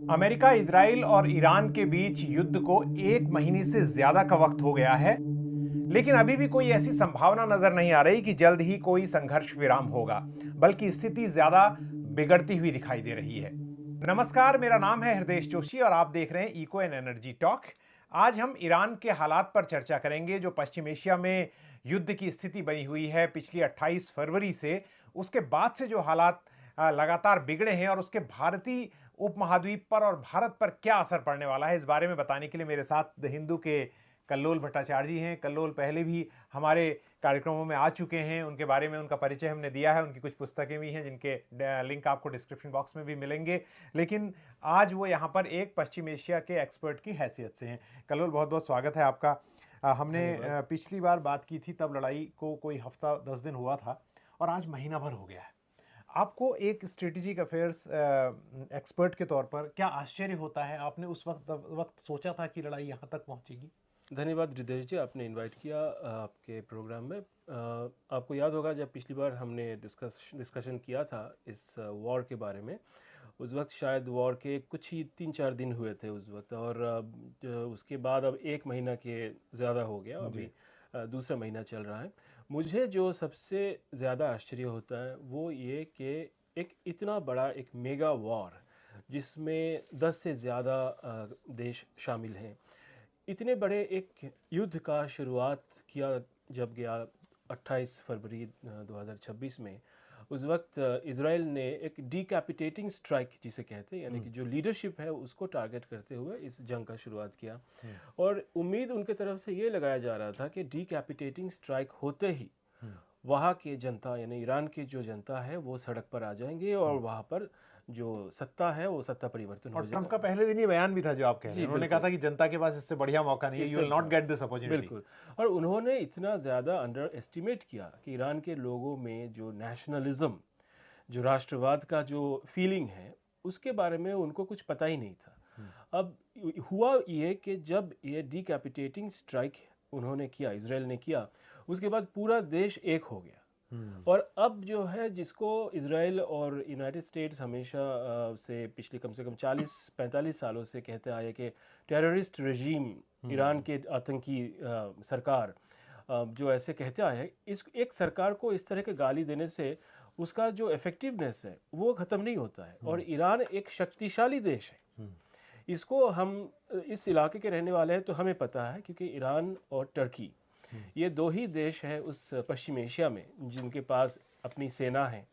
America, Israel और Iran के बीच युद्ध को 1 महीने से ज्यादा का वक्त हो गया है, लेकिन अभी भी कोई ऐसी संभावना नजर नहीं आ रही कि जल्द ही कोई संघर्ष विराम होगा, बल्कि स्थिति ज्यादा बिगड़ती हुई दिखाई दे रही है। नमस्कार, मेरा नाम है हृदय जोशी और आप देख रहे हैं इको एंड एनर्जी टॉक। आज हम ईरान के हालात पर चर्चा करेंगे, जो पश्चिम एशिया में युद्ध की स्थिति बनी हुई है पिछली 28 फरवरी से। उसके बाद से जो हालात लगातार बिगड़े हैं और उसके भारतीय उपमहाद्वीप पर और भारत पर क्या असर पड़ने वाला है, इस बारे में बताने के लिए मेरे साथ द हिंदू के कल्लोल भट्टाचार्य जी हैं। कल्लोल पहले भी हमारे कार्यक्रमों में आ चुके हैं, उनके बारे में उनका परिचय हमने दिया है। उनकी कुछ पुस्तकें भी हैं जिनके लिंक आपको डिस्क्रिप्शन बॉक्स में भी मिलेंगे, लेकिन आज वो यहाँ पर एक पश्चिम एशिया के एक्सपर्ट की हैसियत से हैं। कल्लोल, बहुत बहुत स्वागत है आपका। हमने पिछली बार बात की थी तब लड़ाई को कोई हफ्ता 10 दिन हुआ था और आज महीना भर हो गया है। आपको एक स्ट्रेटेजिक अफेयर्स एक्सपर्ट के तौर पर क्या आश्चर्य होता है? आपने उस वक्त सोचा था कि लड़ाई यहाँ तक पहुँचेगी? धन्यवाद हृदय जी, आपने इनवाइट किया आपके प्रोग्राम में। आपको याद होगा जब पिछली बार हमने डिस्कशन किया था इस वॉर के बारे में, उस वक्त शायद वॉर के कुछ ही 3-4 दिन हुए थे उस वक्त, और उसके बाद अब 1 महीना के ज़्यादा हो गया। अभी दूसरा महीना चल रहा है। मुझे जो सबसे ज़्यादा आश्चर्य होता है वो ये कि एक इतना बड़ा एक मेगा वॉर जिसमें 10 से ज़्यादा देश शामिल हैं, इतने बड़े एक युद्ध का शुरुआत किया जब गया 28 फरवरी 2026 में। उस वक्त इज़राइल ने एक डिकैपिटेटिंग स्ट्राइक जिसे कहते हैं, यानी कि जो लीडरशिप है उसको टारगेट करते हुए इस जंग का शुरुआत किया। और उम्मीद उनके तरफ से ये लगाया जा रहा था कि डिकैपिटेटिंग स्ट्राइक होते ही वहाँ के जनता, यानी ईरान की जो जनता है, वो सड़क पर आ जाएंगे और वहाँ पर जो सत्ता है वो सत्ता परिवर्तन हो और जाएगा। ट्रंप का पहले दिन ये बयान भी था जो आप कह रहे हैं, उन्होंने कहा था कि जनता के पास इससे बढ़िया मौका नहीं है, you will not get this opportunity. बिल्कुल। और उन्होंने इतना ज़्यादा अंडर एस्टिमेट किया कि ईरान के लोगों में जो नेशनलिज्म, जो राष्ट्रवाद का जो फीलिंग है, उसके बारे में उनको कुछ पता ही नहीं था। अब हुआ ये कि जब ये डिकैपिटेटिंग स्ट्राइक उन्होंने किया, इजराइल ने किया, उसके बाद पूरा देश एक हो गया। और अब जो है, जिसको इजराइल और यूनाइटेड स्टेट्स हमेशा से पिछले कम से कम 40-45 सालों से कहते आए कि टेररिस्ट रेजीम, ईरान के आतंकी सरकार, जो ऐसे कहते आए हैं, इस एक सरकार को इस तरह के गाली देने से उसका जो इफेक्टिवनेस है वो ख़त्म नहीं होता है। और ईरान एक शक्तिशाली देश है, इसको हम इस इलाके के रहने वाले हैं तो हमें पता है, क्योंकि ईरान और टर्की ये दो ही देश हैं उस पश्चिम एशिया में जिनके पास अपनी सेना है,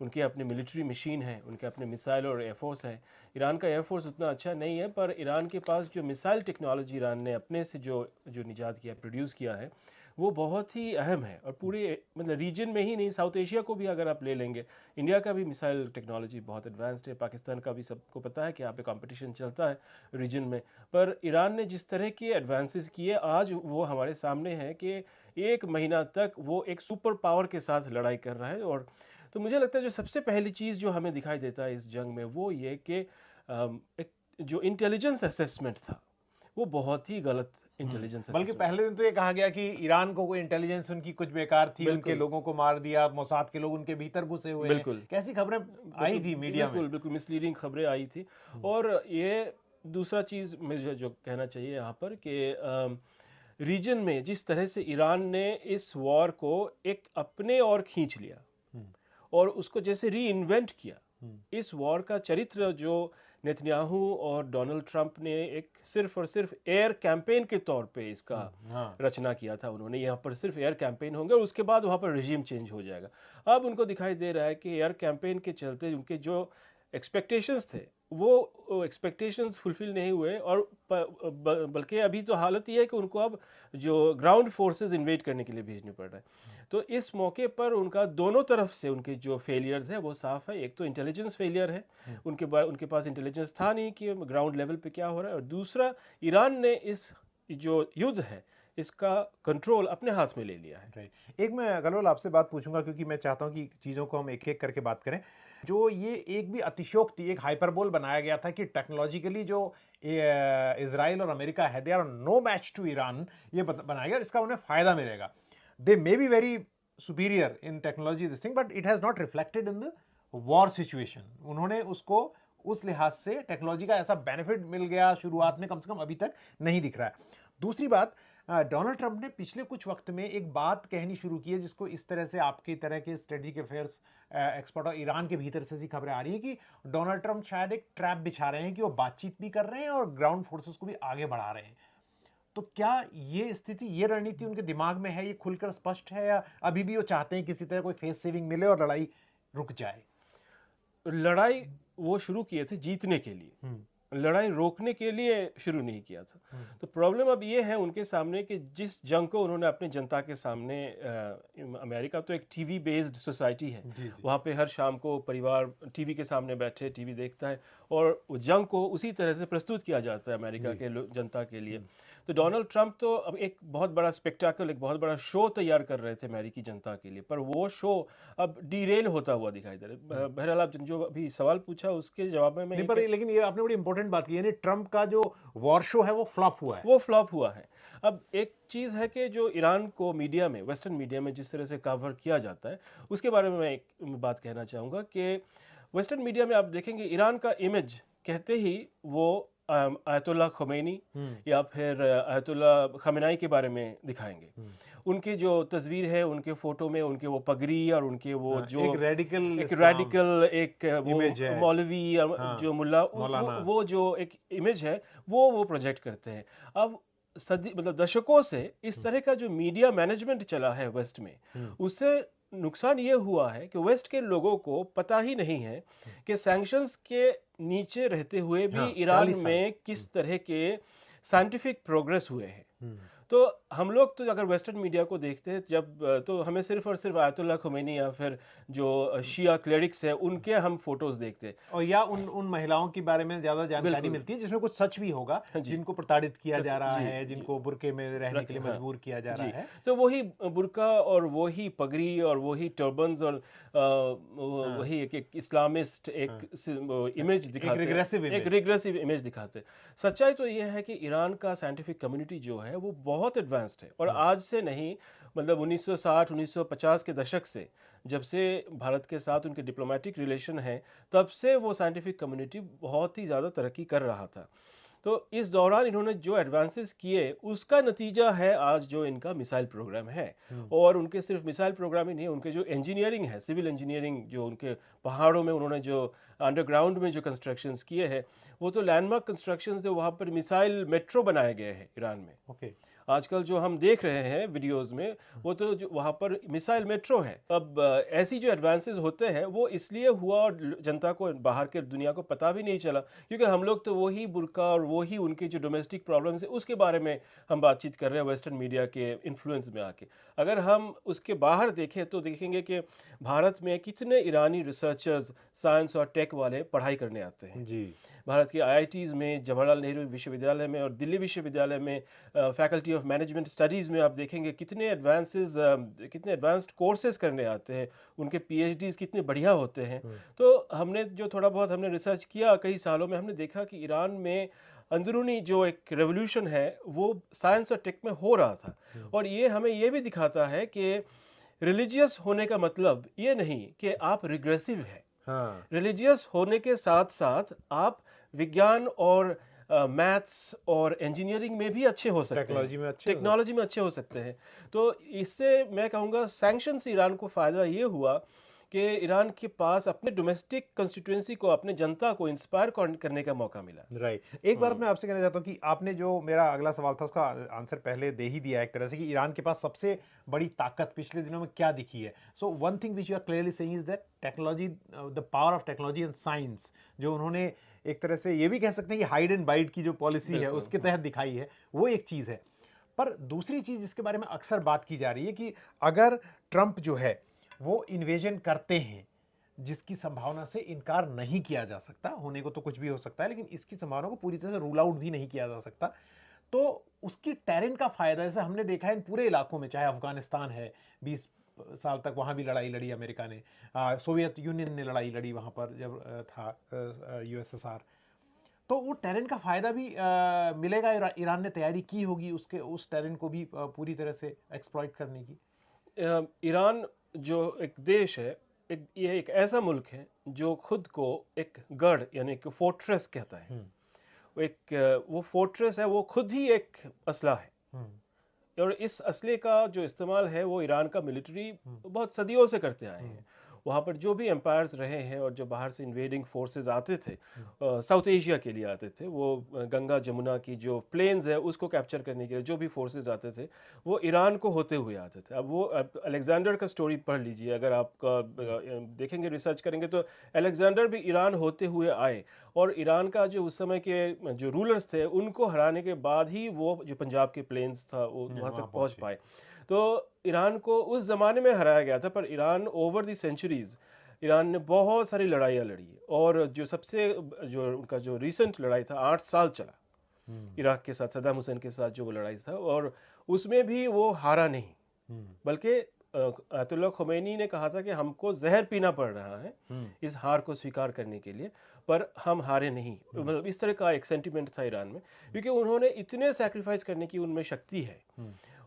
उनके अपने मिलिट्री मशीन है, उनके अपने मिसाइल और एयरफोर्स है। ईरान का एयरफोर्स उतना अच्छा नहीं है, पर ईरान के पास जो मिसाइल टेक्नोलॉजी ईरान ने अपने से जो निजात किया, प्रोड्यूस किया है, वो बहुत ही अहम है। और पूरे मतलब रीजन में ही नहीं, साउथ एशिया को भी अगर आप ले लेंगे, इंडिया का भी मिसाइल टेक्नोलॉजी बहुत एडवांस्ड है, पाकिस्तान का भी सबको पता है कि यहाँ पे कंपटीशन चलता है रीजन में। पर ईरान ने जिस तरह के एडवांसेस किए, आज वो हमारे सामने है कि 1 महीना तक वो एक सुपर पावर के साथ लड़ाई कर रहा है। और तो मुझे लगता है जो सबसे पहली चीज़ जो हमें दिखाई देता है इस जंग में, वो ये कि एक जो इंटेलिजेंस असेसमेंट था वो बहुत ही गलत इंटेलिजेंस। बल्कि पहले दिन तो ये कहा गया कि ईरान को कोई इंटेलिजेंस उनकी कुछ बेकार थी, उनके लोगों को मार दिया, मोसाद के लोग उनके भीतर घुसे हुए हैं। कैसी खबरें आई थी मीडिया में? बिल्कुल मिसलीडिंग खबरें आई थी। और ये दूसरा चीज़ मुझे जो कहना चाहिए यहाँ पर कि रीजन में जिस तरह से ईरान ने इस वॉर को एक अपने और खींच लिया और उसको जैसे री इन्वेंट किया, इस वॉर का चरित्र जो नेतन्याहू और डोनाल्ड ट्रंप ने एक सिर्फ और सिर्फ एयर कैंपेन के तौर पे इसका रचना किया था। उन्होंने यहाँ पर सिर्फ एयर कैंपेन होंगे और उसके बाद वहाँ पर रेजिम चेंज हो जाएगा। अब उनको दिखाई दे रहा है कि एयर कैंपेन के चलते उनके जो एक्सपेक्टेशंस थे वो एक्सपेक्टेशंस फुलफिल नहीं हुए, और बल्कि अभी तो हालत ये है कि उनको अब जो ग्राउंड फोर्सेस इन्वेड करने के लिए भेजने पड़ रहा है। तो इस मौके पर उनका दोनों तरफ से उनके जो फेलियर्स है वो साफ है। एक तो इंटेलिजेंस फेलियर है, उनके पास इंटेलिजेंस था नहीं कि ग्राउंड लेवल पे क्या हो रहा है, और दूसरा ईरान ने इस जो युद्ध है इसका कंट्रोल अपने हाथ में ले लिया है। एक मैं कल्लोल आपसे बात पूछूंगा, क्योंकि मैं चाहता हूं कि चीज़ों को हम एक एक करके बात करें। जो ये एक भी अतिशयोक्ति, एक हाइपरबोल बनाया गया था कि टेक्नोलॉजिकली जो इजराइल और अमेरिका है, they are no match to Iran, ये बनाया गया, इसका उन्हें फायदा मिलेगा। They may be very superior in technology this thing, but it has not reflected in the war situation. उन्होंने उसको उस लिहाज से टेक्नोलॉजी का ऐसा बेनिफिट मिल गया शुरुआत में, कम से कम अभी तक नहीं दिख रहा है। दूसरी बात, डोनाल्ड ट्रंप ने पिछले कुछ वक्त में एक बात कहनी शुरू की है जिसको इस तरह से आपकी तरह के स्ट्रेटेजिक अफेयर्स एक्सपर्ट और ईरान के भीतर से ऐसी खबरें आ रही है कि डोनाल्ड ट्रंप शायद एक ट्रैप बिछा रहे हैं कि वो बातचीत भी कर रहे हैं और ग्राउंड फोर्सेस को भी आगे बढ़ा रहे हैं। तो क्या ये स्थिति, ये रणनीति उनके दिमाग में है, ये खुलकर स्पष्ट है, या अभी भी वो चाहते हैं किसी तरह कोई फेस सेविंग मिले और लड़ाई रुक जाए? लड़ाई वो शुरू किए थे जीतने के लिए, लड़ाई रोकने के लिए शुरू नहीं किया था। तो प्रॉब्लम अब ये है उनके सामने कि जिस जंग को उन्होंने अपनी जनता के सामने, अमेरिका तो एक टीवी बेस्ड सोसाइटी है, वहाँ पे हर शाम को परिवार टीवी के सामने बैठे टीवी देखता है और जंग को उसी तरह से प्रस्तुत किया जाता है अमेरिका के जनता के लिए। तो डोनाल्ड ट्रंप तो अब एक बहुत बड़ा स्पेक्टाकल, एक बहुत बड़ा शो तैयार कर रहे थे अमेरिकी जनता के लिए, पर वो शो अब डीरेल होता हुआ दिखाई दे रहा है। बहरहाल आप जो अभी सवाल पूछा उसके जवाब में नहीं, पर लेकिन ये आपने बड़ी इंपॉर्टेंट बात की, यानी ट्रंप का जो वॉर शो है वो फ्लॉप हुआ है। वो फ्लॉप हुआ है। अब एक चीज़ है कि जो ईरान को मीडिया में, वेस्टर्न मीडिया में जिस तरह से कवर किया जाता है, उसके बारे में मैं एक बात कहना चाहूँगा कि वेस्टर्न मीडिया में आप देखेंगे ईरान का इमेज कहते ही वो आयतुल्लाह खुमैनी या फिर आयतुल्लाह खमेनाई के बारे में दिखाएंगे। उनकी जो तस्वीर है, उनके फोटो में उनके वो पगड़ी और उनके वो जो एक रेडिकल एक वो मौलवी जो मुल्ला, वो जो एक इमेज है वो प्रोजेक्ट करते हैं। अब सदी मतलब दशकों से इस तरह का जो मीडिया मैनेजमेंट चला है वेस्ट में, उससे नुकसान ये हुआ है कि वेस्ट के लोगों को पता ही नहीं है कि सैंक्शंस के नीचे रहते हुए भी ईरान में किस तरह के साइंटिफिक प्रोग्रेस हुए हैं। तो हम लोग तो अगर वेस्टर्न मीडिया को देखते हैं जब, तो हमें सिर्फ और सिर्फ आयतुल्लाह खुमैनी या फिर जो शिया क्लेरिक्स है उनके हम फोटोज देखते हैं, और या उन महिलाओं के बारे में ज्यादा जानकारी मिलती है जिसमें कुछ सच भी होगा, जिनको प्रताड़ित किया जा रहा है, जिनको बुर्के में रहने के लिए मजबूर किया जा रहा है। तो वही बुर्का और वही पगड़ी और वही टर्बन्स और वही एक इस्लामिस्ट एक इमेज दिखाते हैं, एक रिग्रेसिव इमेज दिखाते हैं। सच्चाई तो यह है कि ईरान का साइंटिफिक कम्युनिटी जो है वो बहुत एडवांस्ड है, और आज से नहीं, मतलब 1960-1950 के दशक से, जब से भारत के साथ उनके डिप्लोमेटिक रिलेशन है, तब से वो साइंटिफिक कम्युनिटी बहुत ही ज़्यादा तरक्की कर रहा था। तो इस दौरान इन्होंने जो एडवांसेस किए उसका नतीजा है आज जो इनका मिसाइल प्रोग्राम है। और उनके सिर्फ मिसाइल प्रोग्राम ही नहीं, उनके जो इंजीनियरिंग है, सिविल इंजीनियरिंग, जो उनके पहाड़ों में उन्होंने जो अंडरग्राउंड में जो कंस्ट्रक्शंस किए हैं, वो तो लैंडमार्क कंस्ट्रक्शंस है। वहाँ पर मिसाइल मेट्रो बनाए गए हैं ईरान में। ओके। आजकल जो हम देख रहे हैं वीडियोस में, वो तो जो वहाँ पर मिसाइल मेट्रो है। अब ऐसी जो एडवांसेस होते हैं वो इसलिए हुआ और जनता को, बाहर के दुनिया को पता भी नहीं चला, क्योंकि हम लोग तो वही बुर्का और वही उनके जो डोमेस्टिक प्रॉब्लम्स है उसके बारे में हम बातचीत कर रहे हैं वेस्टर्न मीडिया के इन्फ्लुएंस में आके। अगर हम उसके बाहर देखें तो देखेंगे कि भारत में कितने ईरानी रिसर्चर्स, साइंस और टेक वाले पढ़ाई करने आते हैं जी। भारत के IITs में, जवाहरलाल नेहरू विश्वविद्यालय में और दिल्ली विश्वविद्यालय में, फैकल्टी ऑफ मैनेजमेंट स्टडीज़ में आप देखेंगे कितने एडवांस्ड कोर्सेज करने आते हैं, उनके PhDs कितने बढ़िया होते हैं। तो हमने जो थोड़ा बहुत हमने रिसर्च किया कई सालों में, हमने देखा कि ईरान में अंदरूनी जो एक रेवोल्यूशन है वो साइंस और टेक में हो रहा था। और ये हमें ये भी दिखाता है कि रिलीजियस होने का मतलब ये नहीं कि आप रिग्रेसिव हैं। रिलीजियस होने के साथ साथ आप विज्ञान और मैथ्स और इंजीनियरिंग में भी अच्छे हो सकते हैं, टेक्नोलॉजी में अच्छे हो सकते हैं। तो इससे मैं कहूँगा सैंक्शन से ईरान को फ़ायदा ये हुआ कि ईरान के पास अपने डोमेस्टिक कंस्टिट्यूएंसी को, अपने जनता को इंस्पायर करने का मौका मिला। राइट। एक बात मैं आपसे कहना चाहता हूँ कि आपने जो मेरा अगला सवाल था उसका आंसर पहले दे ही दिया एक तरह से, कि ईरान के पास सबसे बड़ी ताकत पिछले दिनों में क्या दिखी है। So one thing which you are clearly saying is that technology, the power of technology and science, जो उन्होंने एक तरह से ये भी कह सकते हैं कि हाइड एंड बाइट की जो पॉलिसी है उसके तहत दिखाई है, वो एक चीज़ है। पर दूसरी चीज़ जिसके बारे में अक्सर बात की जा रही है कि अगर ट्रंप जो है वो इन्वेजन करते हैं, जिसकी संभावना से इनकार नहीं किया जा सकता, होने को तो कुछ भी हो सकता है, लेकिन इसकी संभावना को पूरी तरह से रूल आउट भी नहीं किया जा सकता, तो उसकी टेरेन का फायदा, जैसे हमने देखा है इन पूरे इलाकों में, चाहे अफगानिस्तान है, 20 साल तक वहाँ भी लड़ाई लड़ी अमेरिका ने, सोवियत यूनियन ने लड़ाई लड़ी वहाँ पर जब था USSR, तो वो टेरेन का फायदा भी मिलेगा। ईरान ने तैयारी की होगी उसके, उस टेरेन को भी पूरी तरह से एक्सप्लॉइट करने की। ईरान जो एक देश है, ये एक ऐसा मुल्क है जो खुद को एक गढ़ यानी एक फोर्ट्रेस कहता है। वो फोर्ट्रेस है, वो खुद ही एक असला है। और इस असले का जो इस्तेमाल है वो ईरान का मिलिट्री बहुत सदियों से करते आए हैं। वहाँ पर जो भी एम्पायर्स रहे हैं और जो बाहर से इन्वेडिंग फोर्सेस आते थे, साउथ एशिया के लिए आते थे, वो गंगा जमुना की जो प्लेन्स है उसको कैप्चर करने के लिए जो भी फोर्सेस आते थे वो ईरान को होते हुए आते थे। अब वो अलेक्जेंडर का स्टोरी पढ़ लीजिए, अगर आपका देखेंगे, रिसर्च करेंगे तो अलेक्जेंडर भी ईरान होते हुए आए और ईरान का जो उस समय के जो रूलर्स थे उनको हराने के बाद ही वो जो पंजाब के प्लेन्स था वो वहाँ तक पहुँच पाए। तो ईरान को उस ज़माने में हराया गया था, पर Iran over the centuries Iran ने बहुत सारी लड़ाइयाँ लड़ी और जो सबसे जो उनका जो रिसेंट लड़ाई था 8 साल चला इराक के साथ, सद्दाम हुसैन के साथ जो वो लड़ाई था, और उसमें भी वो हारा नहीं, बल्कि अयतुल्लाह खुमैनी ने कहा था कि हमको जहर पीना पड़ रहा है इस हार को स्वीकार करने के लिए, पर हम हारे नहीं। मतलब इस तरह का एक सेंटिमेंट था ईरान में, क्योंकि उन्होंने इतने सैक्रिफाइस करने की उनमें शक्ति है।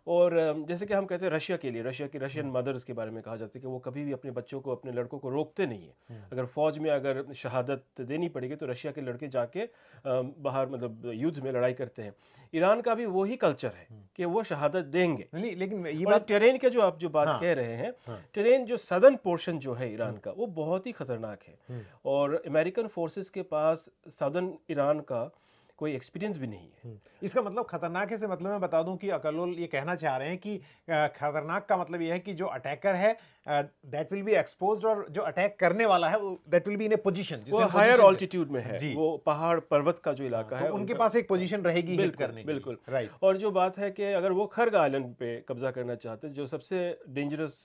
और जैसे कि हम कहते हैं रशिया के लिए, रशियन मदर्स के बारे में कहा जाता है कि वो कभी भी अपने बच्चों को, अपने लड़कों को रोकते नहीं है। अगर फौज में अगर शहादत देनी पड़ेगी तो रशिया के लड़के जाके बाहर मतलब युद्ध में लड़ाई करते हैं। ईरान का भी वही कल्चर है कि वो शहादत देंगे। नहीं, लेकिन ये और बात टेरेन के जो आप जो बात कह रहे हैं, टेरेन जो सदर्न पोर्शन जो है ईरान का वो बहुत ही खतरनाक है और अमेरिकन फोर्सेस के पास सदर्न ईरान का कोई एक्सपीरियंस भी नहीं है। इसका मतलब खतरनाक है से मतलब मैं बता दूं कि अकलोल ये कहना चाह रहे हैं कि खतरनाक का मतलब ये है कि जो अटैकर है दैट विल बी एक्सपोज्ड, और जो अटैक करने वाला है that will be in A position, वो हायर ऑल्टीट्यूड में है, वो पहाड़ पर्वत का जो इलाका है, तो उनके पास एक पोजीशन रहेगी हिट करने की। बिल्कुल राइट। और जो बात है कि अगर वो खर्ग आइलैंड पे कब्जा करना चाहते हैं, जो सबसे डेंजरस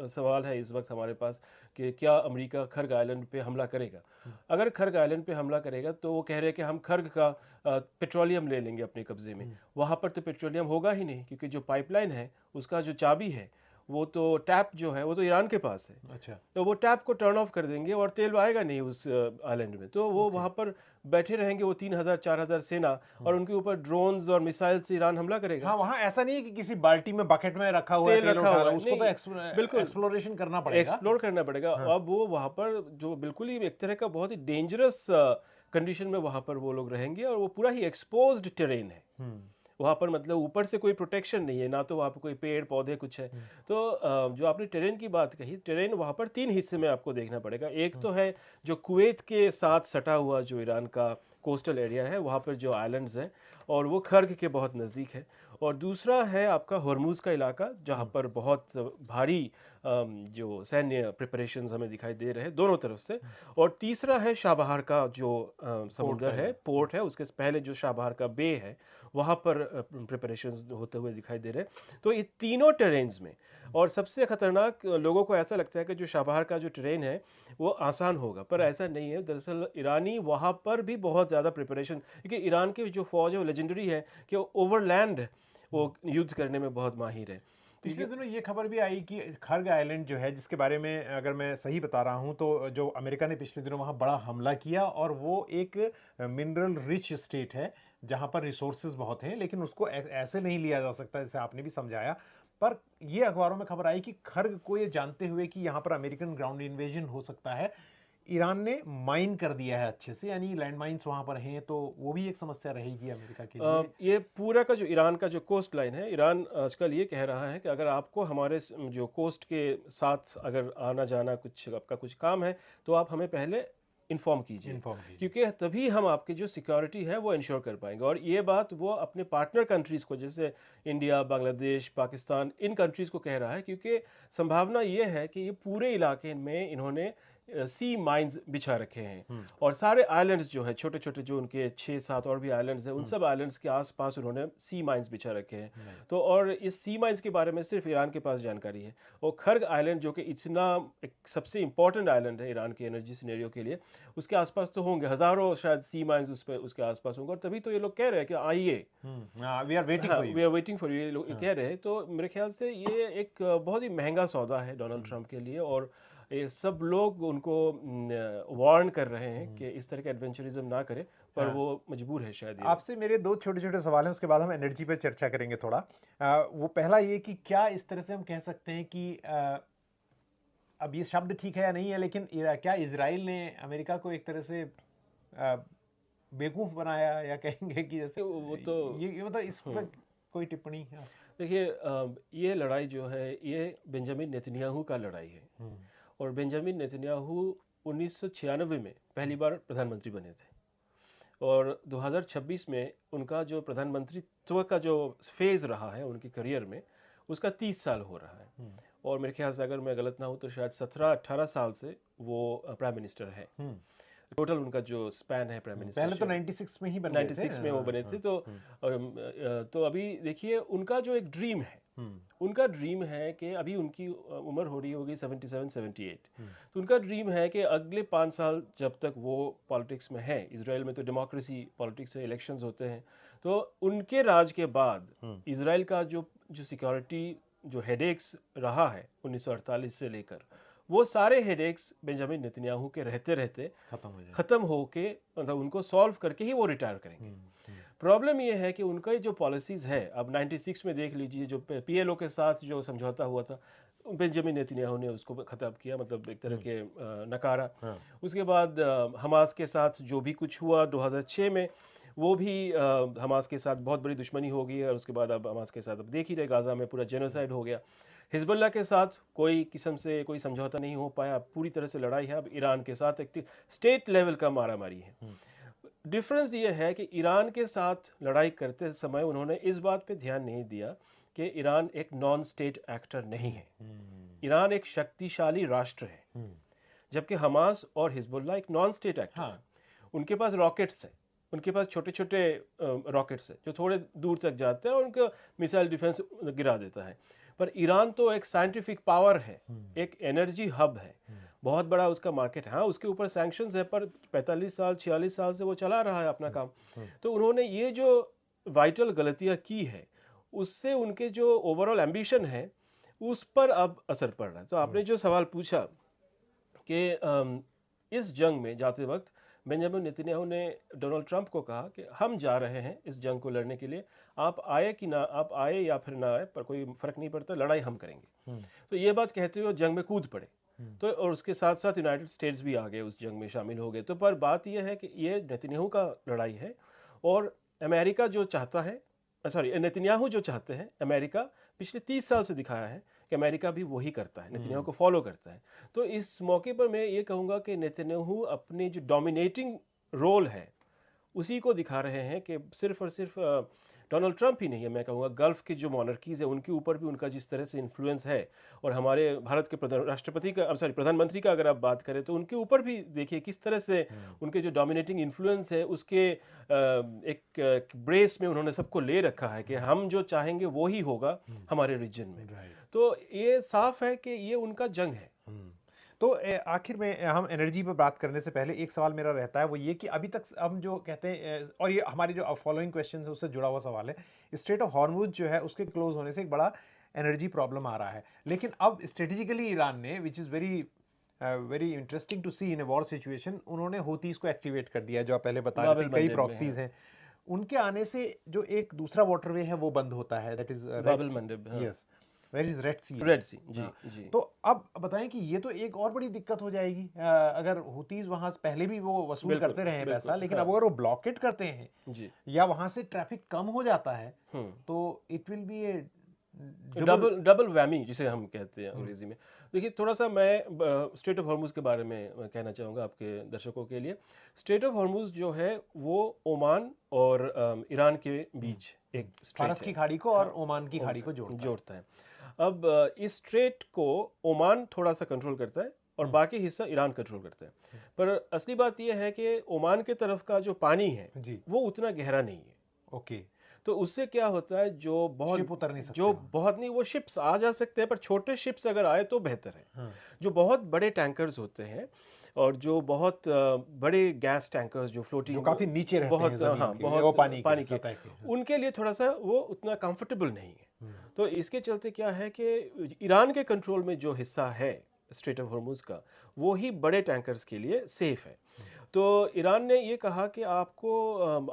सवाल है इस वक्त हमारे पास कि क्या अमेरिका खर्ग आइलैंड पे हमला करेगा। अगर खर्ग आइलैंड पे हमला करेगा तो वो कह रहे हैं कि हम खर्ग का पेट्रोलियम ले लेंगे अपने कब्जे में। वहाँ पर तो पेट्रोलियम होगा ही नहीं, क्योंकि जो पाइपलाइन है उसका जो चाबी है वो तो टैप जो है वो तो ईरान के पास है। अच्छा। तो वो टैप को टर्न ऑफ कर देंगे और तेल आएगा नहीं उस आइलैंड में, तो वो वहाँ पर बैठे रहेंगे वो 3000-4000 सेना, और उनके ऊपर ड्रोन्स और मिसाइल से ईरान हमला करेगा। हाँ, वहाँ ऐसा नहीं है कि किसी बाल्टी में बकेट में रखा हुआ है, तेल रखा हुआ है, उसको तो बिल्कुल एक्सप्लोरेशन करना पड़ेगा, एक्सप्लोर करना पड़ेगा। अब वो वहाँ पर जो बिल्कुल ही एक तरह का बहुत ही डेंजरस कंडीशन में वहाँ पर वो लोग रहेंगे, और वो पूरा ही एक्सपोज्ड टेरेन है वहाँ पर, मतलब ऊपर से कोई प्रोटेक्शन नहीं है, ना तो वहाँ पर कोई पेड़ पौधे कुछ है। तो जो आपने टेरेन की बात कही, टेरेन वहाँ पर 3 हिस्से में आपको देखना पड़ेगा। एक तो है जो कुवैत के साथ सटा हुआ जो ईरान का कोस्टल एरिया है, वहाँ पर जो आइलैंड्स हैं और वो खर्ग के बहुत नज़दीक है, और दूसरा है आपका हॉर्मुज़ का इलाका, जहाँ पर बहुत भारी जो सैन्य प्रिपरेशंस हमें दिखाई दे रहे हैं दोनों तरफ से, और तीसरा है शाहबहार का जो समुंदर है, पोर्ट है, उसके पहले जो शाहबहार का बे है वहाँ पर प्रिपरेशंस होते हुए दिखाई दे रहे हैं। तो ये तीनों टेरेन्स में, और सबसे ख़तरनाक लोगों को ऐसा लगता है कि जो शाहबहार का जो टेरेन है वो आसान होगा, पर ऐसा नहीं है। दरअसल ईरानी वहाँ पर भी बहुत ज़्यादा प्रिपरेशन, क्योंकि ईरान की जो फ़ौज है वो लेजेंडरी है कि ओवरलैंड वो युद्ध करने में बहुत माहिर है। पिछले दिनों ये खबर भी आई कि खर्ग आइलैंड जो है, जिसके बारे में अगर मैं सही बता रहा हूँ तो जो अमेरिका ने पिछले दिनों वहाँ बड़ा हमला किया, और वो एक मिनरल रिच स्टेट है जहाँ पर रिसोर्सेज बहुत हैं, लेकिन उसको ऐसे नहीं लिया जा सकता जैसे आपने भी समझाया। पर ये अखबारों में खबर आई कि खर्ग को ये जानते हुए कि यहाँ पर अमेरिकन ग्राउंड इन्वेजन हो सकता है, ईरान ने माइन कर दिया है अच्छे से, यानी लैंड माइंस वहाँ पर हैं, तो वो भी एक समस्या रहेगी अमेरिका के लिए। ये पूरा का जो ईरान का जो कोस्ट लाइन है, ईरान आजकल ये कह रहा है कि अगर आपको हमारे जो कोस्ट के साथ अगर आना जाना कुछ आपका कुछ काम है तो आप हमें पहले इन्फॉर्म कीजिए, क्योंकि तभी हम आपकी जो सिक्योरिटी है वो इंश्योर कर पाएंगे। और ये बात वो अपने पार्टनर कंट्रीज़ को, जैसे इंडिया, बांग्लादेश, पाकिस्तान, इन कंट्रीज़ को कह रहा है, क्योंकि संभावना ये है कि ये पूरे इलाके में इन्होंने सी माइंस बिछा रखे हैं, और सारे आइलैंड्स जो है छोटे छोटे जो उनके 6-7 और भी आइलैंड्स हैं, उन सब आइलैंड्स के आसपास उन्होंने सी माइंस बिछा रखे हैं। तो और इस सी माइंस के बारे में सिर्फ ईरान के पास जानकारी है, और खर्ग आइलैंड जो कि इतना एक सबसे इंपॉर्टेंट आइलैंड है ईरान के एनर्जी सिनेरियो के लिए, उसके आसपास तो होंगे हज़ारों शायद सी माइंस उसके आसपास होंगे, और तभी तो ये लोग कह रहे हैं कि आइए, we are waiting for you, ये लोग कह रहे हैं। तो मेरे ख्याल से ये एक बहुत ही महंगा सौदा है डोनाल्ड ट्रंप के लिए, और ये सब लोग उनको वार्न कर रहे हैं कि इस तरह का एडवेंचरिज्म ना करें, पर वो मजबूर है शायद। आपसे मेरे 2 छोटे छोटे सवाल हैं, उसके बाद हम एनर्जी पे चर्चा करेंगे थोड़ा। वो पहला ये कि क्या इस तरह से हम कह सकते हैं कि अब ये शब्द ठीक है या नहीं है, लेकिन क्या इजराइल ने अमेरिका को एक तरह से बेवकूफ बनाया, या कहेंगे कि जैसे वो तो ये मतलब इस पर कोई टिप्पणी है? देखिए, ये लड़ाई जो है ये बेंजामिन नेतन्याहू का लड़ाई है। और बेंजामिन नेतन्याहू 1996 में पहली बार प्रधानमंत्री बने थे, और 2026 में उनका जो प्रधानमंत्रित्व का जो फेज़ रहा है उनके करियर में, उसका 30 साल हो रहा है। और मेरे ख्याल से अगर मैं गलत ना हूँ तो शायद 17-18 साल से वो प्राइम मिनिस्टर है। टोटल उनका जो स्पैन है प्राइम मिनिस्टर, पहले तो 96 में ही बने थे। 96 में वो बने थे। तो अभी देखिए उनका जो एक ड्रीम है, उनका ड्रीम है कि अभी उनकी उम्र हो रही होगी 77-78, तो उनका ड्रीम है कि अगले 5 साल जब तक वो पॉलिटिक्स में है, इजराइल में तो डेमोक्रेसी पॉलिटिक्स से इलेक्शंस होते हैं, तो उनके राज के बाद इजराइल का जो सिक्योरिटी जो हेडेक्स रहा है 1948 से लेकर, वो सारे हेडेक्स बेंजामिन नेतन्याहू के रहते रहते खत्म होके, मतलब उनको सॉल्व करके ही वो रिटायर करेंगे। प्रॉब्लम ये है कि उनका जो पॉलिसीज़ है, अब 96 में देख लीजिए जो पीएलओ के साथ जो समझौता हुआ था, बेंजामिन नेतन्याहू ने उसको ख़त्म किया, मतलब एक तरह के नकारा। उसके बाद हमास के साथ जो भी कुछ हुआ 2006 में, वो भी हमास के साथ बहुत बड़ी दुश्मनी हो गई, और उसके बाद अब हमास के साथ अब देख ही रहे गाज़ा में पूरा जेनोसाइड हो गया। हिजबुल्ला के साथ कोई किस्म से कोई समझौता नहीं हो पाया, पूरी तरह से लड़ाई है। अब ईरान के साथ एक स्टेट लेवल का मारामारी है। डिफरेंस ये है कि ईरान के साथ लड़ाई करते समय उन्होंने इस बात पे ध्यान नहीं दिया कि ईरान एक नॉन स्टेट एक्टर नहीं है, ईरान एक शक्तिशाली राष्ट्र है, जबकि हमास और हिजबुल्ला एक नॉन स्टेट एक्टर है। उनके पास रॉकेट्स हैं, उनके पास छोटे छोटे रॉकेट्स हैं जो थोड़े दूर तक जाते हैं और उनका मिसाइल डिफेंस गिरा देता है। पर ईरान तो एक साइंटिफिक पावर है, एक एनर्जी हब है, बहुत बड़ा उसका मार्केट है। हाँ, उसके ऊपर सैंक्शंस है, पर 45 साल 46 साल से वो चला रहा है अपना काम। तो उन्होंने ये जो वाइटल गलतियाँ की है, उससे उनके जो ओवरऑल एम्बिशन है उस पर अब असर पड़ रहा है। तो आपने जो सवाल पूछा कि इस जंग में जाते वक्त बेंजामिन नेतन्याहू ने डोनाल्ड ट्रंप को कहा कि हम जा रहे हैं इस जंग को लड़ने के लिए, आप आए या फिर ना आए पर कोई फर्क नहीं पड़ता, लड़ाई हम करेंगे। तो ये बात कहते हुए जंग में कूद पड़े। तो और उसके साथ साथ यूनाइटेड स्टेट्स भी आ गए, उस जंग में शामिल हो गए। तो पर बात यह है कि ये नेतन्याहू का लड़ाई है, और अमेरिका जो चाहता है, नेतन्याहू जो चाहते हैं, अमेरिका पिछले 30 साल से दिखाया है कि अमेरिका भी वही करता है, नेतन्याहू को फॉलो करता है। तो इस मौके पर मैं ये कहूँगा कि नेतन्याहू अपनी जो डोमिनेटिंग रोल है उसी को दिखा रहे हैं, कि सिर्फ और सिर्फ डोनाल्ड ट्रंप ही नहीं है, मैं कहूँगा गल्फ़ की जो मोनर्कीज़ है उनके ऊपर भी उनका जिस तरह से इन्फ्लुएंस है, और हमारे भारत के प्रधानमंत्री का अगर आप बात करें तो उनके ऊपर भी देखिए किस तरह से उनके जो डोमिनेटिंग इन्फ्लुएंस है उसके एक ब्रेस में उन्होंने सबको ले रखा है कि हम जो चाहेंगे वो ही होगा हमारे रीजन में। तो ये साफ है कि ये उनका जंग है। तो आखिर में हम एनर्जी पर बात करने से पहले एक सवाल मेरा रहता है, वो ये कि अभी तक हम जो कहते हैं, और ये हमारी जो फॉलोइंग क्वेश्चन है उससे जुड़ा हुआ सवाल है, स्ट्रेट ऑफ हॉर्मुज जो है उसके क्लोज होने से एक बड़ा एनर्जी प्रॉब्लम आ रहा है। लेकिन अब स्ट्रेटेजिकली ईरान ने, which is very interesting to see in a war situation, उन्होंने हूतीज को एक्टिवेट कर दिया, जो आप पहले बता रहे थे, कई प्रॉक्सीज हैं। उनके आने से जो एक दूसरा वाटरवे है वो बंद होता है, दैट इज बाब अल मंदेब। यस, वेयर इज रेड सी। जी। तो अब बताएं कि ये तो एक और बड़ी दिक्कत हो जाएगी, अगर हुतीज वहां से पहले भी वो वसूल करते रहे हैं पैसा, लेकिन अब अगर वो ब्लॉकेट करते हैं जी, या वहां से ट्रैफिक कम हो जाता है, तो it will be A double whammy जिसे हम कहते हैं अंग्रेजी में। देखिए, थोड़ा सा मैं स्ट्रेट ऑफ हॉर्मुज के बारे में कहना चाहूँगा आपके दर्शकों के लिए। स्ट्रेट ऑफ हॉर्मुज जो है वो ओमान और ईरान के बीच एक फारस की खाड़ी को और ओमान की खाड़ी को जोड़ता है। अब इस स्ट्रेट को ओमान थोड़ा सा कंट्रोल करता है और बाकी हिस्सा ईरान कंट्रोल करता है। पर असली बात यह है कि ओमान के तरफ का जो पानी है वो उतना गहरा नहीं है। ओके, तो उससे क्या होता है, जो बहुत नहीं, वो शिप्स आ जा सकते हैं, पर छोटे शिप्स अगर आए तो बेहतर है। जो बहुत बड़े टैंकर्स होते हैं और जो बहुत बड़े गैस टैंकर्स जो फ्लोटिंग, जो काफी नीचे रहते हैं, बहुत पानी के, उनके लिए थोड़ा सा वो उतना कंफर्टेबल नहीं है। तो इसके चलते क्या है कि ईरान के कंट्रोल में जो हिस्सा है स्ट्रेट ऑफ हॉर्मुज का, वो ही बड़े टैंकर्स के लिए सेफ है। तो ईरान ने ये कहा कि आपको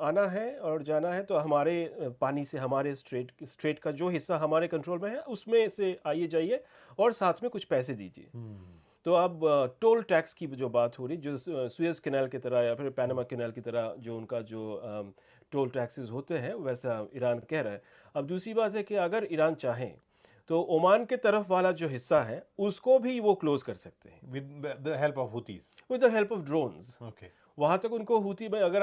आना है और जाना है तो हमारे पानी से, हमारे स्ट्रेट का जो हिस्सा हमारे कंट्रोल में है उसमें से आइए जाइए और साथ में कुछ पैसे दीजिए। तो अब टोल टैक्स की जो बात हो रही, जो सुएज कैनाल की तरह या फिर पैनामा कैनाल की तरह जो उनका जो टोल टैक्सेस होते हैं वैसा ईरान कह रहा है। अब दूसरी बात है कि अगर ईरान चाहे तो ओमान के तरफ वाला जो हिस्सा है उसको भी वो क्लोज कर सकते हैं with the help of हुतीज। With the help of drones. Okay. वहां तक उनको हूती में अगर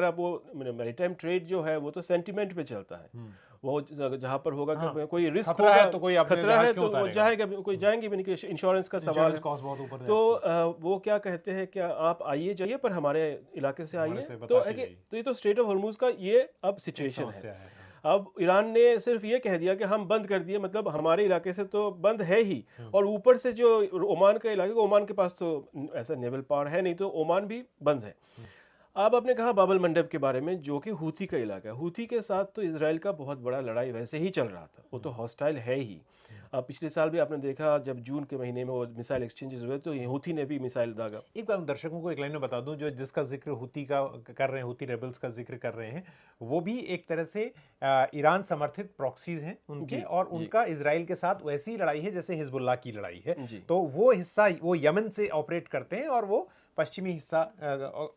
आप वो मैरीटाइम ट्रेड जो है वो तो सेंटिमेंट पे चलता है। वो जहां पर होगा हाँ, कि कोई रिस्क खतरा होगा, है तो कोई अपने खतरा जहाज है क्यों तो वो उतारेगा? जाएगा कोई जाएंगे भी नहीं कि इंश्योरेंस का सवाल है। कॉस्ट बहुत ऊपर तो वो क्या कहते हैं कि आप आइए जाइए पर हमारे इलाके से हमारे आइए। से तो बताते है कि जाइए। तो ये तो स्ट्रेट ऑफ हॉर्मुज का ये अब सिचुएशन समस्या है। है। अब ईरान ने सिर्फ ये कह दिया कि हम बंद कर दिए, मतलब हमारे इलाके से तो बंद है ही, और ऊपर से जो ओमान का इलाका, ओमान के पास तो ऐसा नेवल पावर है नहीं, तो ओमान भी बंद है। अब आपने कहा बाबल मंडप के बारे में, जो कि हूथी का इलाका है। हूथी के साथ तो इसराइल का बहुत बड़ा लड़ाई वैसे ही चल रहा था, वो तो हॉस्टाइल है ही। अब पिछले साल भी आपने देखा जब जून के महीने में वो मिसाइल एक्सचेंजेस हुए तो हूथी ने भी मिसाइल दागा। एक बार दर्शकों को एक लाइन में बता दूं, जो जिसका जिक्र हुती का कर रहे हैं, हुती रेबल्स का जिक्र कर रहे हैं, वो भी एक तरह से ईरान समर्थित प्रॉक्सीज हैं उनके, जी, और जी। उनका इजराइल के साथ वैसी ही लड़ाई है जैसे हिजबुल्लाह की लड़ाई है। जी। तो वो हिस्सा वो यमन से ऑपरेट करते हैं और वो पश्चिमी हिस्सा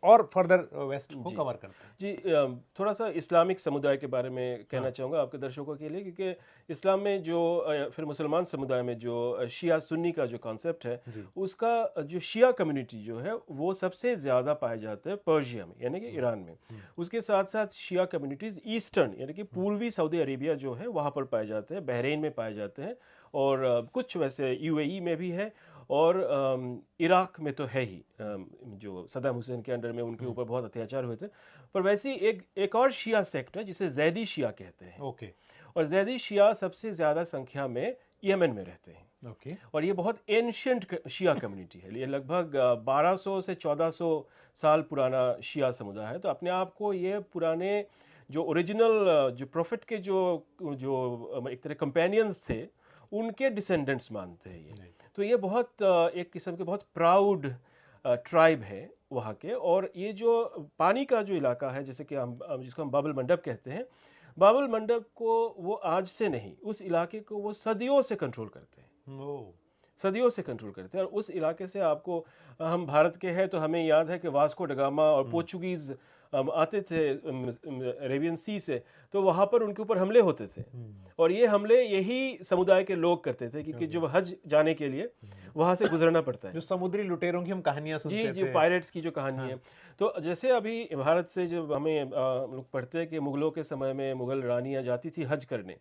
और फर्दर वेस्ट को जी। कवर करते हैं। जी, थोड़ा सा इस्लामिक समुदाय के बारे में कहना चाहूँगा आपके दर्शकों के लिए, क्योंकि इस्लाम में जो फिर मुसलमान समुदाय में जो शिया सुन्नी का जो कॉन्सेप्ट है, जी। उसका जो शिया कम्युनिटी जो है वो सबसे ज़्यादा पाए जाते हैं पर्शिया में, यानी कि ईरान में। उसके साथ साथ शिया कम्युनिटीज़ ईस्टर्न यानी कि पूर्वी सऊदी अरेबिया जो है वहाँ पर पाए जाते हैं, बहरीन में पाए जाते हैं, और कुछ वैसे यूएई में भी है, और इराक में तो है ही। जो सद्दाम हुसैन के अंडर में उनके ऊपर बहुत अत्याचार हुए थे। पर वैसे एक और शिया सेक्ट है जिसे जैदी शिया कहते हैं, ओके। और जैदी शिया सबसे ज़्यादा संख्या में यमन में रहते हैं। ओके। और ये बहुत एंशियंट शिया कम्युनिटी है, ये लगभग 1200 से 1400 साल पुराना शिया समुदाय है। तो अपने आप को ये पुराने जो ओरिजिनल जो प्रोफेट के जो जो एक तरह कंपेनियंस थे उनके डिसेंडेंट्स मानते हैं ये। तो ये बहुत एक किस्म के बहुत प्राउड ट्राइब है वहाँ के। और ये जो पानी का जो इलाका है, जैसे कि हम जिसको हम बाबल मंडप कहते हैं, बाबल मंडप को वो आज से नहीं, उस इलाके को वो सदियों से कंट्रोल करते हैं, सदियों से कंट्रोल करते हैं। और उस इलाके से आपको, हम भारत के हैं तो हमें याद है कि वास्को डगामा और पोर्चुगीज़ आते थे अरेबियन सी से, तो वहाँ पर उनके ऊपर हमले होते थे, और ये हमले यही समुदाय के लोग करते थे, क्योंकि जब हज जाने के लिए वहाँ से गुजरना पड़ता है। जो समुद्री लुटेरों की हम कहानियां सुनते जी, थे। पायरेट्स की जो कहानी है। तो जैसे अभी भारत से जब हमें लोग पढ़ते हैं कि मुगलों के समय में मुगल रानियां जाती थी हज करने,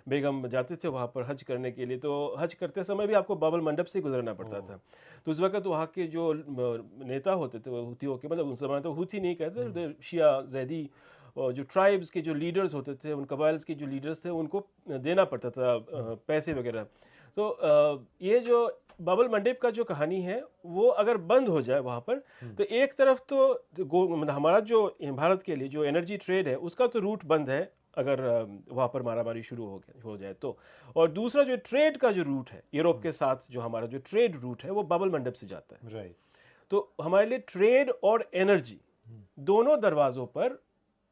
बेगम जाते थे वहाँ पर हज करने के लिए, तो हज करते समय भी आपको बाबल मंडप से गुजरना पड़ता था। तो उस वक्त वहाँ के जो नेता होते थे वो हुतियों के, मतलब उस समय तो हुती नहीं कहते थे, शिया जैदी, और जो ट्राइब्स के जो लीडर्स होते थे, उन कबाइल्स के जो लीडर्स थे, उनको देना पड़ता था पैसे वगैरह। तो ये जो बाबल मंडप का जो कहानी है वो अगर बंद हो जाए वहाँ पर, तो एक तरफ तो मतलब हमारा जो भारत के लिए जो एनर्जी ट्रेड है उसका तो रूट बंद है अगर वहाँ पर मारामारी शुरू हो जाए तो, और दूसरा जो ट्रेड का जो रूट है यूरोप के साथ, जो हमारा जो ट्रेड रूट है वो बाबल मंडप से जाता है। राइट। तो हमारे लिए ट्रेड और एनर्जी दोनों दरवाजों पर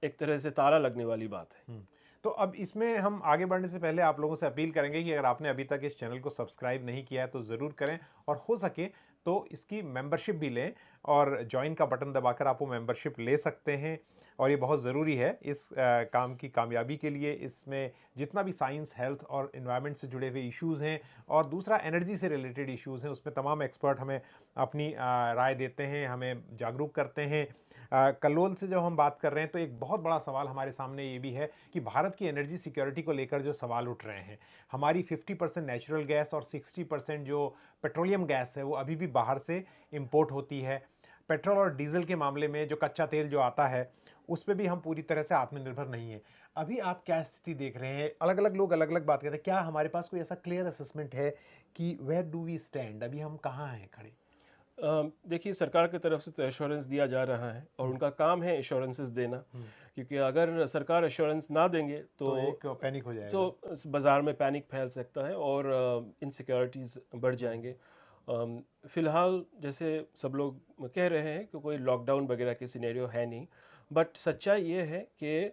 एक तरह से ताला लगने वाली बात है। तो अब इसमें हम आगे बढ़ने से पहले आप लोगों से अपील करेंगे कि अगर आपने अभी तक इस चैनल को सब्सक्राइब नहीं किया है तो ज़रूर करें, और हो सके तो इसकी मेंबरशिप भी लें, और ज्वाइन का बटन दबाकर आप वो मेंबरशिप ले सकते हैं, और ये बहुत ज़रूरी है इस काम की कामयाबी के लिए। इसमें जितना भी साइंस, हेल्थ और एनवायरनमेंट से जुड़े हुए इश्यूज़ हैं, और दूसरा एनर्जी से रिलेटेड इश्यूज़ हैं, उसमें तमाम एक्सपर्ट हमें अपनी राय देते हैं, हमें जागरूक करते हैं। कल्लोल से जब हम बात कर रहे हैं तो एक बहुत बड़ा सवाल हमारे सामने ये भी है कि भारत की एनर्जी सिक्योरिटी को लेकर जो सवाल उठ रहे हैं, हमारी 50% नेचुरल गैस और 60% जो पेट्रोलियम गैस है वो अभी भी बाहर से इंपोर्ट होती है। पेट्रोल और डीजल के मामले में जो कच्चा तेल जो आता है उस पर भी हम पूरी तरह से आत्मनिर्भर नहीं है। अभी आप क्या स्थिति देख रहे हैं? अलग अलग लोग अलग अलग बात करते हैं, क्या हमारे पास कोई ऐसा क्लियर असेसमेंट है कि वेयर डू वी स्टैंड, अभी हम कहाँ हैं खड़े? देखिए, सरकार की तरफ से तो एश्योरेंस दिया जा रहा है और उनका काम है एश्योरेंसेस देना, क्योंकि अगर सरकार एश्योरेंस ना देंगे तो एक पैनिक हो जाएगा, तो बाज़ार में पैनिक फैल सकता है और इनसिक्योरिटीज़ बढ़ जाएंगे। फ़िलहाल जैसे सब लोग कह रहे हैं कि कोई लॉकडाउन वगैरह की सिनेरियो है नहीं, बट सच्चाई ये है कि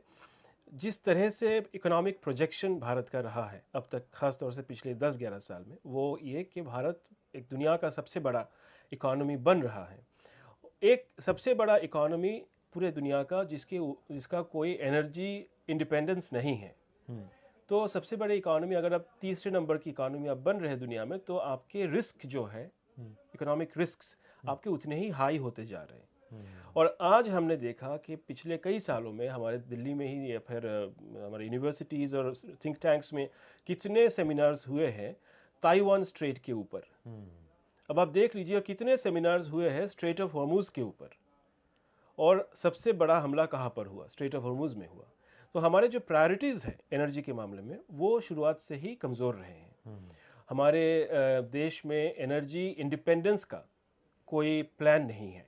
जिस तरह से इकोनॉमिक प्रोजेक्शन भारत का रहा है अब तक, ख़ास तौर से पिछले 10-11 साल में, वो ये कि भारत एक दुनिया का सबसे बड़ा इकोनॉमी बन रहा है, एक सबसे बड़ा इकोनॉमी पूरे दुनिया का जिसका कोई एनर्जी इंडिपेंडेंस नहीं है, तो सबसे बड़ी इकोनॉमी अगर आप तीसरे नंबर की इकोनॉमी आप बन रहे हैं दुनिया में, तो आपके रिस्क जो है, इकोनॉमिक रिस्क्स आपके उतने ही हाई होते जा रहे हैं। और आज हमने देखा कि पिछले कई सालों में हमारे दिल्ली में ही या फिर हमारे यूनिवर्सिटीज़ और थिंक टैंक्स में कितने सेमिनार्स हुए हैं ताइवान स्ट्रेट के ऊपर। अब आप देख लीजिए कितने सेमिनार्स हुए हैं स्ट्रेट ऑफ हॉर्मुज़ के ऊपर, और सबसे बड़ा हमला कहाँ पर हुआ? स्ट्रेट ऑफ हॉर्मुज़ में हुआ। तो हमारे जो प्रायोरिटीज़ हैं एनर्जी के मामले में वो शुरुआत से ही कमज़ोर रहे हैं। हमारे देश में एनर्जी इंडिपेंडेंस का कोई प्लान नहीं है।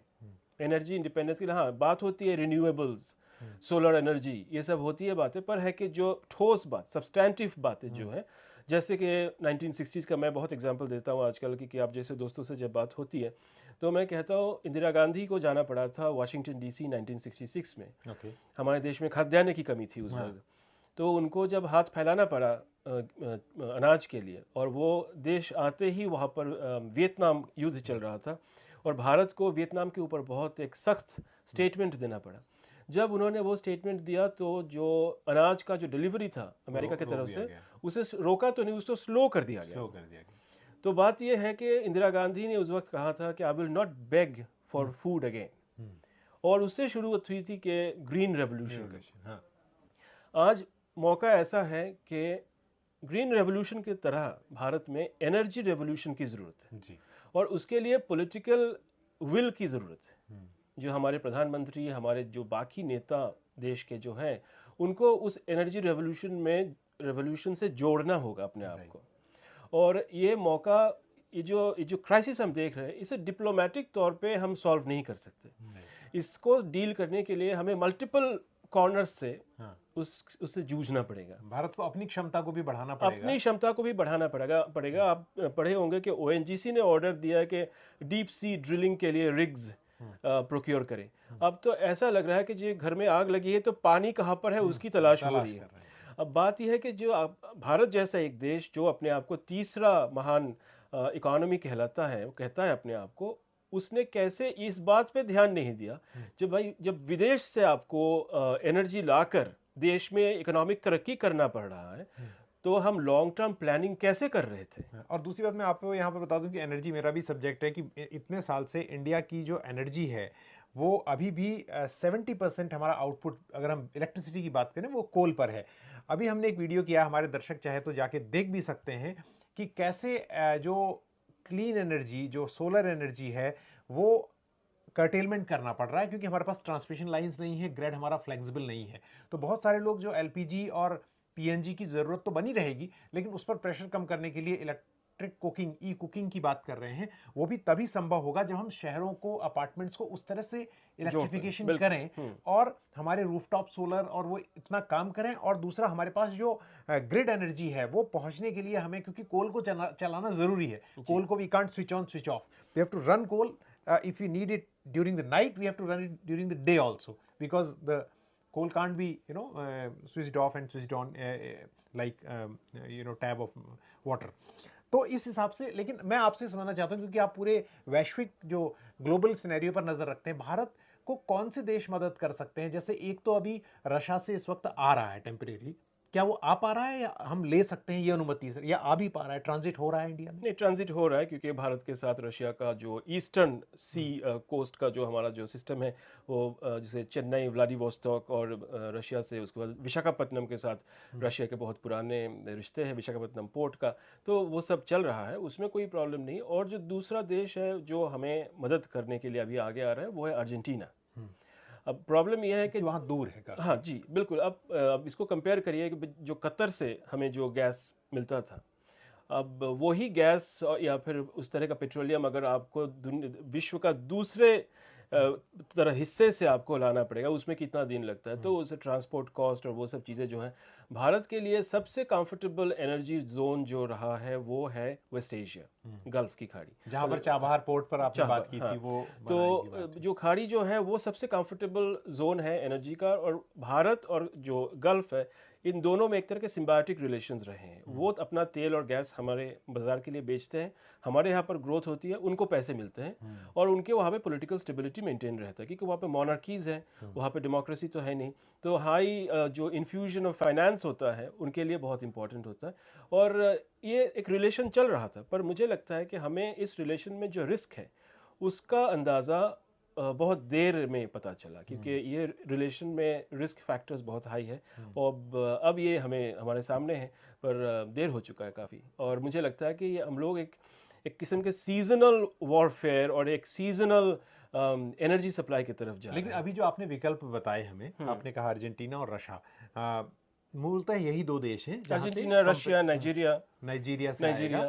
एनर्जी इंडिपेंडेंस की हाँ बात होती है, रिन्यूएबल्स, सोलर एनर्जी, ये सब होती है बातें, पर है कि जो ठोस बात, सब्सटैंटिव बातें जो है, जैसे कि 1960s का मैं बहुत एग्जांपल देता हूँ आजकल कि आप जैसे दोस्तों से जब बात होती है तो मैं कहता हूँ इंदिरा गांधी को जाना पड़ा था वाशिंगटन डीसी 1966 में। हमारे देश में खाद्यान्न की कमी थी उस वक्त, तो उनको जब हाथ फैलाना पड़ा अनाज के लिए, और वो देश आते ही वहाँ पर वियतनाम युद्ध चल रहा था और भारत को वियतनाम के ऊपर बहुत एक सख्त स्टेटमेंट देना पड़ा। जब उन्होंने वो स्टेटमेंट दिया तो जो अनाज का जो डिलीवरी था अमेरिका की तरफ से, उसे रोका तो नहीं, उसको स्लो कर दिया गया। तो बात यह है कि इंदिरा गांधी ने उस वक्त कहा था कि I will not bag for food again, और उससे शुरू हुई थी कि ग्रीन रेवोल्यूशन। आज मौका ऐसा है कि ग्रीन रेवोल्यूशन की तरह भारत में एनर्जी रेवोल्यूशन की ज़रूरत है जी। और उसके लिए पॉलिटिकल विल की ज़रूरत है। जो हमारे प्रधानमंत्री, हमारे जो बाकी नेता देश के जो हैं, उनको उस एनर्जी रेवोल्यूशन से जोड़ना होगा अपने आप को। और ये मौका, ये जो क्राइसिस हम देख रहे हैं, इसे डिप्लोमेटिक तौर पे हम सॉल्व नहीं कर सकते। इसको डील करने के लिए हमें मल्टीपल कॉर्नर्स से उससे जूझना पड़ेगा। भारत को अपनी क्षमता को भी बढ़ाना पड़ेगा। अपनी क्षमता को भी बढ़ाना पड़ेगा। आप पढ़े होंगे कि ONGC ने ऑर्डर दिया है कि डीप सी ड्रिलिंग के लिए रिग्स प्रोक्योर करें। अब तो ऐसा लग रहा है कि जो घर में आग लगी है तो पानी कहाँ पर है उसकी तलाश हो रही है। अब बात यह है कि जो भारत जैसा एक देश जो अपने आप को तीसरा महान इकोनॉमी कहलाता है, वो कहता है अपने आप को, उसने कैसे इस बात पे ध्यान नहीं दिया जब विदेश से आपको एनर्जी लाकर देश में इकोनॉमिक तरक्की करना पड़ रहा है, तो हम लॉन्ग टर्म प्लानिंग कैसे कर रहे थे। और दूसरी बात मैं आपको यहाँ पे बता दूं कि एनर्जी मेरा भी सब्जेक्ट है, कि इतने साल से इंडिया की जो एनर्जी है वो अभी भी 70% हमारा आउटपुट, अगर हम इलेक्ट्रिसिटी की बात करें, वो कोल पर है। अभी हमने एक वीडियो किया, हमारे दर्शक चाहे तो जाके देख भी सकते हैं कि कैसे जो क्लीन एनर्जी, जो सोलर एनर्जी है, वो कर्टेलमेंट करना पड़ रहा है, क्योंकि हमारे पास ट्रांसमिशन लाइंस नहीं है, ग्रिड हमारा फ्लेक्सिबल नहीं है। तो बहुत सारे लोग जो LPG और PNG की ज़रूरत तो बनी रहेगी, लेकिन उस पर प्रेशर कम करने के लिए इलेक्ट्रिक कुकिंग, ई कुकिंग की बात कर रहे हैं। वो भी तभी संभव होगा जब हम शहरों को, अपार्टमेंट्स को उस तरह से इलेक्ट्रिफिकेशन करें और हमारे रूफटॉप सोलर और वो इतना काम करें। और दूसरा, हमारे पास जो ग्रिड एनर्जी है वो पहुंचने के लिए हमें, क्योंकि कोल को चलाना ज़रूरी है, कोल को we can't switch on switch off, we have to run coal. If we need it during the night, we have to run it during the day also, because the coal can't be, switched off and switched on like tab of water. तो इस हिसाब से, लेकिन मैं आपसे समझना चाहता हूँ, क्योंकि आप पूरे वैश्विक जो ग्लोबल सिनेरियो पर नजर रखते हैं, भारत को कौन से देश मदद कर सकते हैं? जैसे एक तो अभी रशिया से इस वक्त आ रहा है टेम्परेरी, क्या वो आ पा रहा है या हम ले सकते हैं ये अनुमति सर, या आ भी पा रहा है, ट्रांजिट हो रहा है इंडिया में? नहीं, ट्रांजिट हो रहा है, क्योंकि भारत के साथ रशिया का जो ईस्टर्न सी कोस्ट का जो हमारा जो सिस्टम है, वो जैसे चेन्नई, व्लादिवोस्तोक और रशिया से, उसके बाद विशाखापट्टनम के साथ रशिया के बहुत पुराने रिश्ते हैं, विशाखापट्टनम पोर्ट का, तो वो सब चल रहा है, उसमें कोई प्रॉब्लम नहीं। और जो दूसरा देश है जो हमें मदद करने के लिए अभी आगे आ रहा है, वो है अर्जेंटीना। अब प्रॉब्लम यह है कि वहाँ दूर है। हाँ जी, बिल्कुल। अब इसको कंपेयर करिए कि जो कतर से हमें जो गैस मिलता था, अब वही गैस या फिर उस तरह का पेट्रोलियम अगर आपको विश्व का दूसरे तरह हिस्से से आपको लाना पड़ेगा, उसमें कितना दिन लगता है, तो उसे ट्रांसपोर्ट कॉस्ट और वो सब चीज़ें जो हैं, भारत के लिए सबसे कंफर्टेबल एनर्जी जोन जो रहा है वो है वेस्ट एशिया, गल्फ की खाड़ी, जहाँ पर चाबहार पोर्ट पर आपने बात की थी, वो तो जो खाड़ी जो है वो सबसे कंफर्टेबल जोन है एनर्जी का। और भारत और जो गल्फ है, इन दोनों में एक तरह के सिम्बायोटिक रिलेशंस रहे हैं। वो अपना तेल और गैस हमारे बाजार के लिए बेचते हैं, हमारे यहाँ पर ग्रोथ होती है, उनको पैसे मिलते हैं और उनके वहाँ पे पॉलिटिकल स्टेबिलिटी मेंटेन रहता है, क्योंकि वहाँ पे मोनार्कीज़ है, वहाँ पे डेमोक्रेसी तो है नहीं। तो हाई जो इन्फ्यूजन ऑफ फाइनेंस होता है उनके लिए बहुत इंपॉर्टेंट होता है। और ये एक रिलेशन चल रहा था, पर मुझे लगता है कि हमें इस रिलेशन में जो रिस्क है उसका अंदाज़ा बहुत देर में पता चला, क्योंकि ये रिलेशन में रिस्क फैक्टर्स बहुत हाई है और अब ये हमारे सामने है, पर देर हो चुका है काफ़ी। और मुझे लगता है कि ये हम लोग एक किस्म के सीजनल वॉरफेयर और एक सीजनल एनर्जी सप्लाई की तरफ जा रहे लेकिन हैं। अभी जो आपने विकल्प बताए हमें, आपने कहा अर्जेंटीना और रशिया, मूलतः यही दो देश हैं जहाँ से अर्जेंटीना, रशिया, नाइजीरिया नाइजीरिया से आएगा।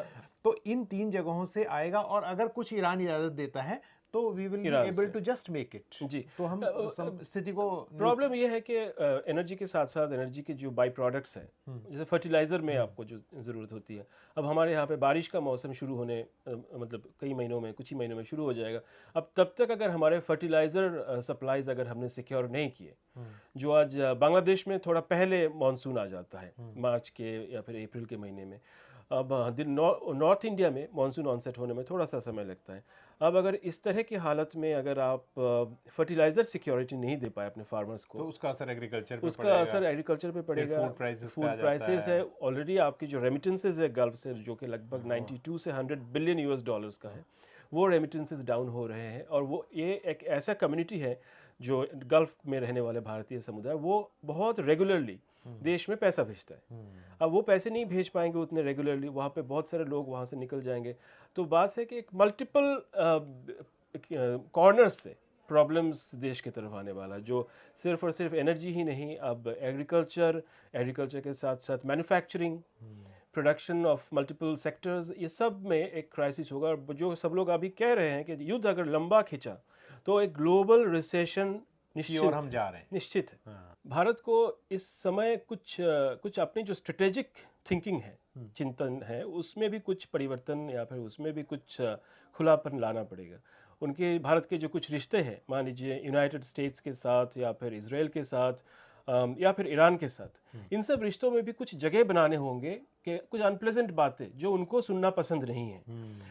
तो इन 3 जगहों से आएगा और अगर कुछ ईरान इजाजत देता है तो we will be Iran able से। To just make it. जी। तो हम स्थिति को प्रॉब्लम ये है कि एनर्जी के साथ साथ एनर्जी के जो बाई प्रोडक्ट्स हैं, जैसे फर्टिलाइज़र में आपको जो ज़रूरत होती है, अब हमारे यहाँ पे बारिश का मौसम शुरू होने मतलब कई महीनों में, कुछ ही महीनों में शुरू हो जाएगा। अब तब तक अगर हमारे फर्टिलाइज़र सप्लाईज अगर हमने सिक्योर नहीं किए, जो आज बांग्लादेश में थोड़ा पहले मानसून आ जाता है मार्च के या फिर अप्रैल के महीने में, अब नॉर्थ इंडिया में मानसून ऑनसेट होने में थोड़ा सा समय लगता है। अब अगर इस तरह की हालत में अगर आप फर्टिलाइज़र सिक्योरिटी नहीं दे पाए अपने फार्मर्स को, तो उसका असर एग्रीकल्चर पे उसका पड़ेगा। असर एग्रीकल्चर पे पड़ेगा। फूड प्राइसेस फूड प्राइसेस है, ऑलरेडी आपकी जो रेमिटेंसेज है गल्फ से, जो कि लगभग 92 से 100 बिलियन यूएस डॉलर्स का है, वो रेमिटेंसेज डाउन हो रहे हैं। और वो ये एक ऐसा कम्युनिटी है जो गल्फ में रहने वाले भारतीय समुदाय, वो बहुत रेगुलरली देश में पैसा भेजता है। अब वो पैसे नहीं भेज पाएंगे उतने रेगुलरली, वहाँ पे बहुत सारे लोग वहाँ से निकल जाएंगे। तो बात है कि एक मल्टीपल कॉर्नर्स से प्रॉब्लम्स देश की तरफ आने वाला है, जो सिर्फ और सिर्फ एनर्जी ही नहीं, अब एग्रीकल्चर के साथ साथ manufacturing, production of multiple sectors, ये सब में एक क्राइसिस होगा। और जो सब लोग अभी कह रहे हैं कि युद्ध अगर लंबा खिंचा तो एक ग्लोबल रिसेशन और हम जा रहे हैं। निश्चित है। भारत को इस समय कुछ अपनी जो स्ट्रेटेजिक थिंकिंग है, चिंतन है, उसमें भी कुछ परिवर्तन या फिर उसमें भी कुछ खुलापन लाना पड़ेगा। उनके भारत के जो कुछ रिश्ते हैं, मान लीजिए यूनाइटेड स्टेट्स के साथ या फिर इजराइल के साथ या फिर ईरान के साथ, इन सब रिश्तों में भी कुछ जगह बनाने होंगे कि कुछ अनप्लेजेंट बातें जो उनको सुनना पसंद नहीं है,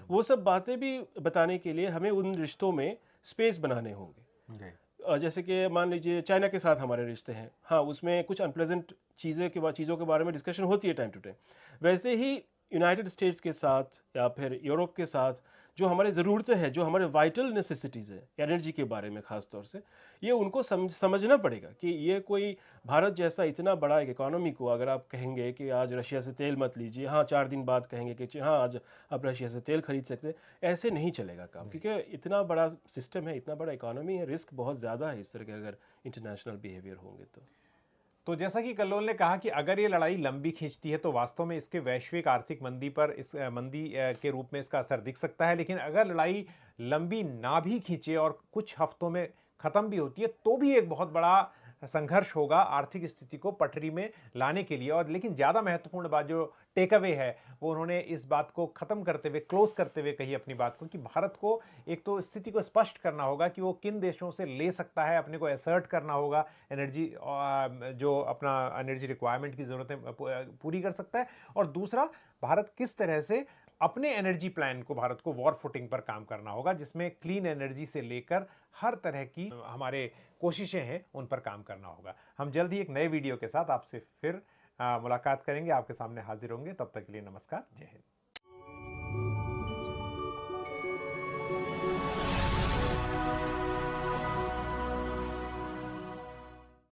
वो सब बातें भी बताने के लिए हमें उन रिश्तों में स्पेस बनाने होंगे। जैसे कि मान लीजिए चाइना के साथ हमारे रिश्ते हैं, हाँ उसमें कुछ अनप्लेजेंट चीज़ों के बारे में डिस्कशन होती है टाइम टू टाइम। वैसे ही यूनाइटेड स्टेट्स के साथ या फिर यूरोप के साथ जो हमारे ज़रूरतें हैं, जो हमारे वाइटल नेसेसिटीज़ है एनर्जी के बारे में ख़ास तौर से, ये उनको समझना पड़ेगा कि ये कोई भारत जैसा इतना बड़ा एक इकोनॉमी को अगर आप कहेंगे कि आज रशिया से तेल मत लीजिए, हाँ 4 दिन बाद कहेंगे कि हाँ आज आप रशिया से तेल खरीद सकते हैं, ऐसे नहीं चलेगा काम, क्योंकि इतना बड़ा सिस्टम है, इतना बड़ा इकोनॉमी है, रिस्क बहुत ज़्यादा है इस तरह के अगर इंटरनेशनल बिहेवियर होंगे तो जैसा कि कल्लोल ने कहा कि अगर ये लड़ाई लंबी खींचती है तो वास्तव में इसके वैश्विक आर्थिक मंदी पर इस मंदी के रूप में इसका असर दिख सकता है। लेकिन अगर लड़ाई लंबी ना भी खींचे और कुछ हफ्तों में ख़त्म भी होती है तो भी एक बहुत बड़ा संघर्ष होगा आर्थिक स्थिति को पटरी में लाने के लिए। और लेकिन ज़्यादा महत्वपूर्ण बात जो टेक अवे है वो उन्होंने इस बात को ख़त्म करते हुए, क्लोज करते हुए कही अपनी बात को, कि भारत को एक तो स्थिति को स्पष्ट करना होगा कि वो किन देशों से ले सकता है, अपने को एसर्ट करना होगा, एनर्जी जो अपना एनर्जी रिक्वायरमेंट की ज़रूरतें पूरी कर सकता है, और दूसरा भारत किस तरह से अपने एनर्जी प्लान को, भारत को वॉर फुटिंग पर काम करना होगा, जिसमें क्लीन एनर्जी से लेकर हर तरह की हमारे कोशिशें हैं उन पर काम करना होगा। हम जल्द ही एक नए वीडियो के साथ आपसे फिर मुलाकात करेंगे, आपके सामने हाजिर होंगे। तब तक के लिए नमस्कार, जय हिंद।